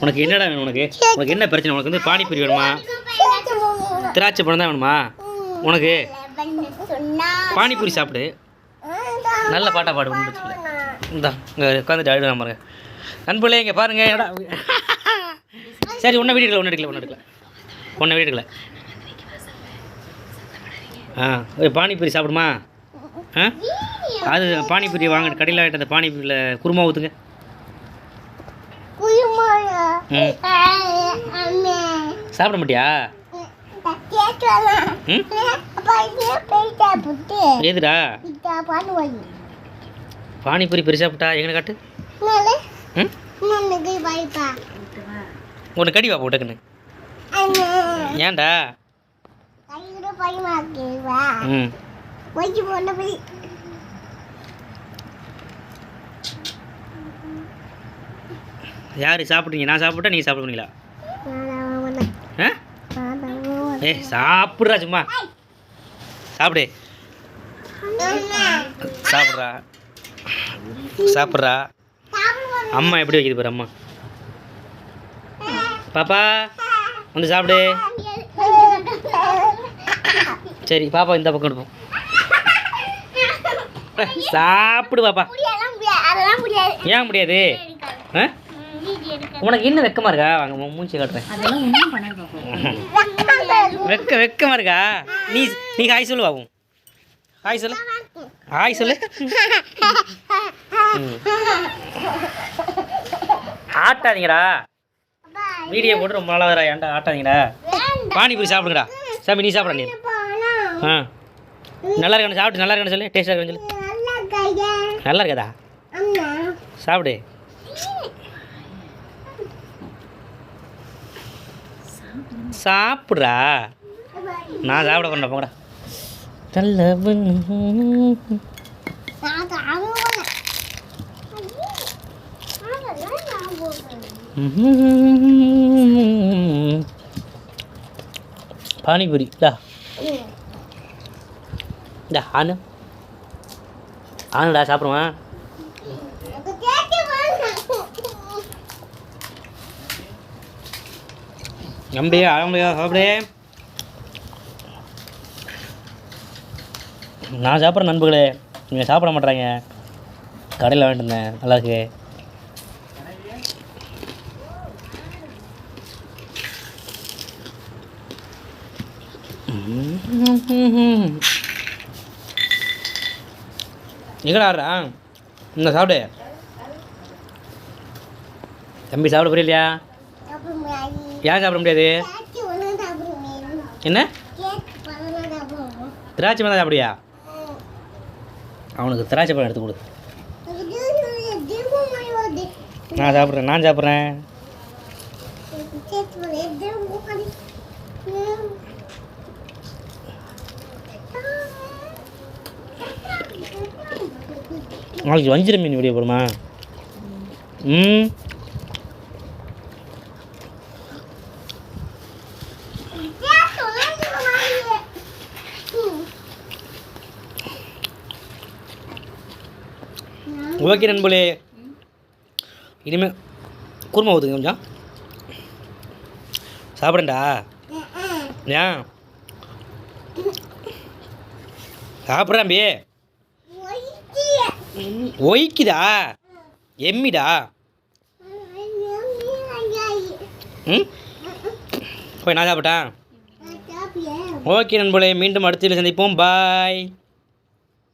உனக்கு என்னடா வேணும்? உனக்கு என்ன பிரச்சனை? உனக்கு வந்து பானிபூரி வேணுமா? திராட்சை பழம் தான் வேணுமா உனக்கு? பானிபூரி சாப்பிடு. நல்ல பாட்டா பாடு. ஒன்றும் பிரச்சனை இல்லை. இந்தா இங்கே உட்காந்துட்டு அழுதான் பாருங்க நண்பர்களே. இங்கே பாருங்க. சரி ஒன்றை வீடு எடுக்கல. பானிபூரி சாப்பிடுமா? அது பானிபூரி வாங்க கடையில் ஆகிட்டு அந்த பானிபூரியில் குருமா ஊற்றுங்க. சாப்பிட மாட்டியா? ஏதுடா பானிபூரி பெரிய சாப்பிட்டா எங்கே காட்டு? ஒன்று கடி வா போட்டுக்குன்னு. ஏன்டா? யார் சாப்பிட்றீங்க? நான் சாப்பிட்டா நீங்கள் சாப்பிடுவீங்களா? சாப்பிட்றா சும்மா சாப்பிடு. சாப்பிட்றா. அம்மா எப்படி வைக்கிது பாரு. அம்மா பாப்பா வந்து சாப்பிடு. சரி பாப்பா இந்த பக்கம் எடுப்போம். சாப்பிடு பாப்பா. ஏன் முடியாது? உனக்கு என்ன வெக்கமா இருக்கா? வாங்க மூஞ்சி காட்டுறேன். வெக்கமா இருக்கா? நீ ஹாய் சொல்லு பாப்போம். ஹாய் சொல்லு. ஆட்டாதீங்கடா. வீடியோ போட்டு ரொம்ப நாளாக வரா. ஏன்டா ஆட்டாதீங்கடா? பானிபூரி சாப்பிடுங்கடா. சாமி நீ சாப்பிட. நீ நல்லா இருக்கணும். சாப்பிட்டு நல்லா இருக்கணும் சொல்லு. டேஸ்டாக இருக்கணும் சொல்லு. நல்லா இருக்காதா? சாப்பிடு. சாப்பிட்றா. நான் சாப்பிட பண்ண போங்கடா. பானிபூரி ஆனுடா சாப்பிடுவான். நம்பியா ஆரம்பியா சாப்பிடு. நான் சாப்பிட்ற நண்பர்களே நீங்கள் சாப்பிட மாட்டேறாங்க. கடையில் வாங்கிட்டு இருந்தேன். நல்லா இருக்கு. எங்கடா ஆடுறா? இந்த சாப்பிடு. தம்பி சாப்பிட புரியலையா? ஏன் சாப்பிட முடியாது? என்ன திராட்சை பழம் சாப்பிடுயா? அவனுக்கு திராட்சை பழம் எடுத்து கொடு. நான் சாப்பிட்றேன். நாளைக்கு வஞ்சிர மீன் வீடியோ போடுமா? ஓகே நண்பர்களே, இனிமேல் குருமா ஊற்றுங்க கொஞ்சம். சாப்பிடண்டா? ஏன் சாப்பிட்றேன் பே? ஒய்க்குதா? எம்மிடா? போய் நான் சாப்பிட்டேன். ஓகே நண்பர்களே, மீண்டும் அடுத்த சந்திப்போம். பாய்.